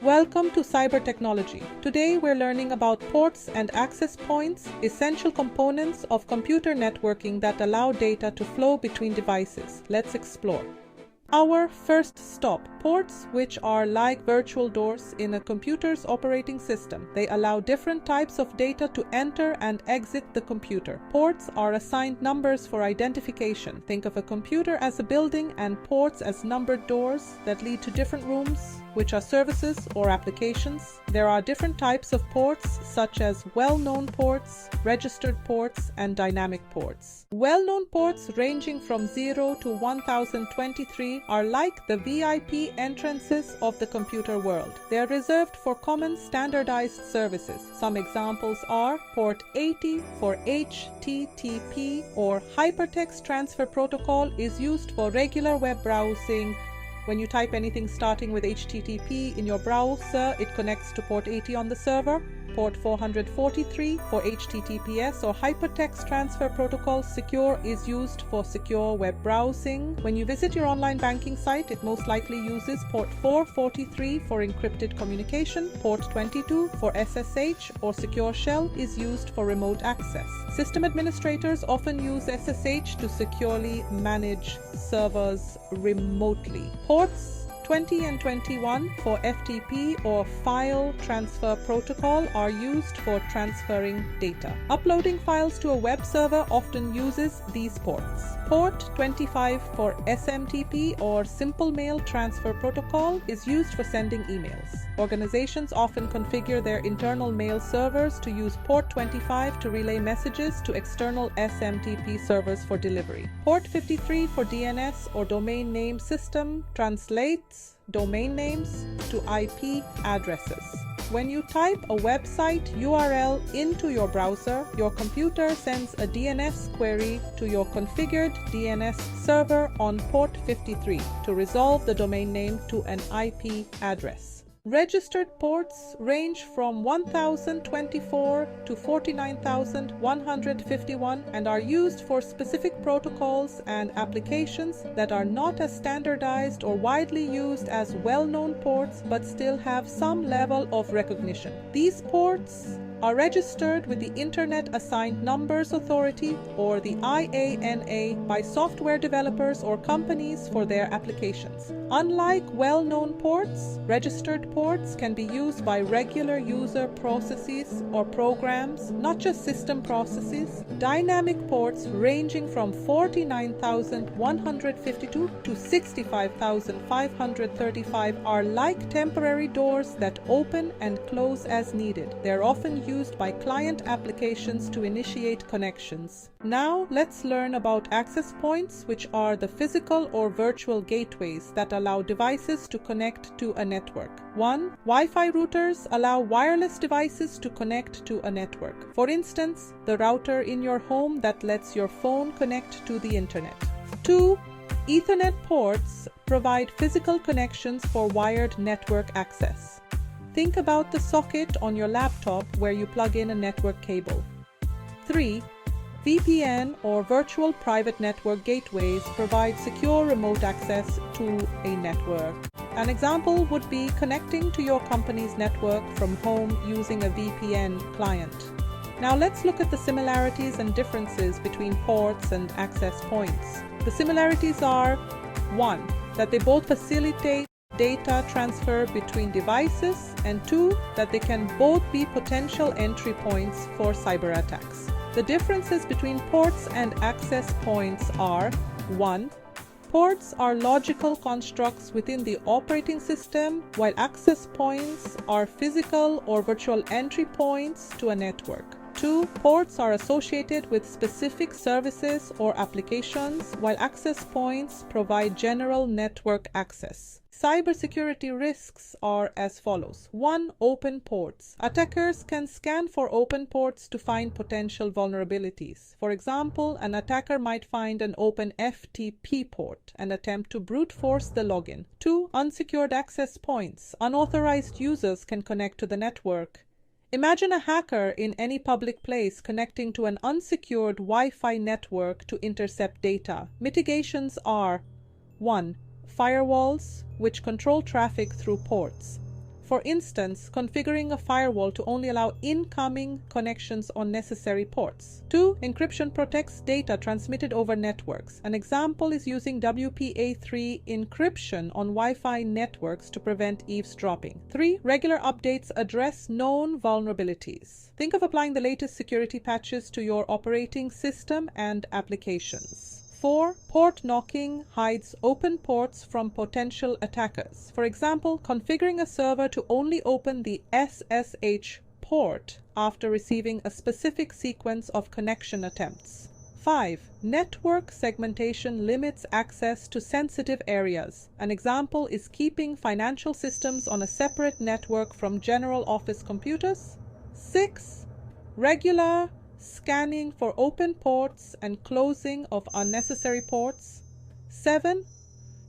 Welcome to Cyber Technology. Today we're learning about ports and access points, essential components of computer networking that allow data to flow between devices. Let's explore. Our first stop, ports, which are like virtual doors in a computer's operating system. They allow different types of data to enter and exit the computer. Ports are assigned numbers for identification. Think of a computer as a building and ports as numbered doors that lead to different rooms, which are services or applications. There are different types of ports, such as well-known ports, registered ports, and dynamic ports. Well-known ports ranging from 0 to 1023 are like the VIP entrances of the computer world. They are reserved for common standardized services. Some examples are port 80 for HTTP or Hypertext Transfer Protocol is used for regular web browsing. When you type anything starting with HTTP in your browser, it connects to port 80 on the server. Port 443 for HTTPS or Hypertext Transfer Protocol Secure is used for secure web browsing. When you visit your online banking site, it most likely uses port 443 for encrypted communication. Port 22 for SSH or Secure Shell is used for remote access. System administrators often use SSH to securely manage servers remotely. Ports 20 and 21 for FTP or File Transfer Protocol are used for transferring data. Uploading files to a web server often uses these ports. Port 25 for SMTP or Simple Mail Transfer Protocol is used for sending emails. Organizations often configure their internal mail servers to use port 25 to relay messages to external SMTP servers for delivery. Port 53 for DNS or Domain Name System translates domain names to IP addresses. When you type a website URL into your browser, your computer sends a DNS query to your configured DNS server on port 53 to resolve the domain name to an IP address. Registered ports range from 1024 to 49,151 and are used for specific protocols and applications that are not as standardized or widely used as well-known ports but still have some level of recognition. These ports are registered with the Internet Assigned Numbers Authority or the IANA by software developers or companies for their applications. Unlike well-known ports, registered ports can be used by regular user processes or programs, not just system processes. Dynamic ports ranging from 49,152 to 65,535 are like temporary doors that open and close as needed. They are often used by client applications to initiate connections. Now let's learn about access points, which are the physical or virtual gateways that allow devices to connect to a network. 1. Wi-Fi routers allow wireless devices to connect to a network. For instance, the router in your home that lets your phone connect to the internet. 2. Ethernet ports provide physical connections for wired network access. Think about the socket on your laptop where you plug in a network cable. 3. VPN or virtual private network gateways provide secure remote access to a network. An example would be connecting to your company's network from home using a VPN client. Now let's look at the similarities and differences between ports and access points. The similarities are 1. That they both facilitate data transfer between devices, and 2. That they can both be potential entry points for cyber attacks. The differences between ports and access points are 1. Ports are logical constructs within the operating system, while access points are physical or virtual entry points to a network. 2. Ports are associated with specific services or applications, while access points provide general network access. Cybersecurity risks are as follows. 1. Open ports. Attackers can scan for open ports to find potential vulnerabilities. For example, an attacker might find an open FTP port and attempt to brute force the login. 2. Unsecured access points. Unauthorized users can connect to the network. Imagine a hacker in any public place connecting to an unsecured Wi-Fi network to intercept data. Mitigations are 1. Firewalls, which control traffic through ports. For instance, configuring a firewall to only allow incoming connections on necessary ports. 2. Encryption protects data transmitted over networks. An example is using WPA3 encryption on Wi-Fi networks to prevent eavesdropping. 3. Regular updates address known vulnerabilities. Think of applying the latest security patches to your operating system and applications. 4. Port knocking hides open ports from potential attackers. For example, configuring a server to only open the SSH port after receiving a specific sequence of connection attempts. 5. Network segmentation limits access to sensitive areas. An example is keeping financial systems on a separate network from general office computers. 6. Regular scanning for open ports and closing of unnecessary ports. 7.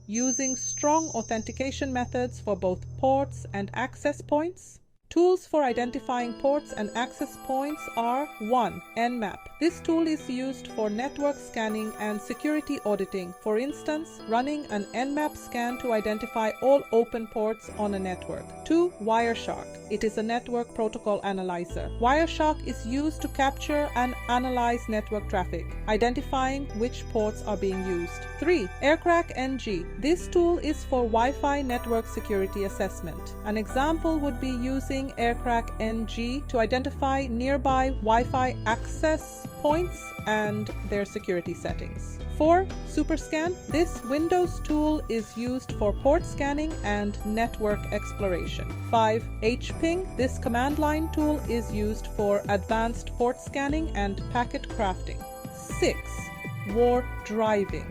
Using strong authentication methods for both ports and access points. Tools for identifying ports and access points are 1. Nmap. This tool is used for network scanning and security auditing. For instance, running an Nmap scan to identify all open ports on a network. 2. Wireshark. It is a network protocol analyzer. Wireshark is used to capture and analyze network traffic, identifying which ports are being used. 3. AirCrack-NG. This tool is for Wi-Fi network security assessment. An example would be using AirCrack-NG to identify nearby Wi-Fi access points and their security settings. 4. Superscan. This Windows tool is used for port scanning and network exploration. 5. HPing. This command line tool is used for advanced port scanning and packet crafting. 6. Warp driving.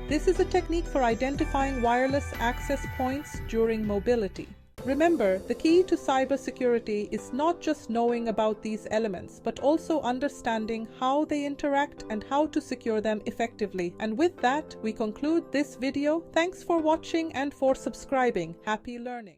This is a technique for identifying wireless access points during mobility. Remember, the key to cybersecurity is not just knowing about these elements, but also understanding how they interact and how to secure them effectively. And with that, we conclude this video. Thanks for watching and for subscribing. Happy learning!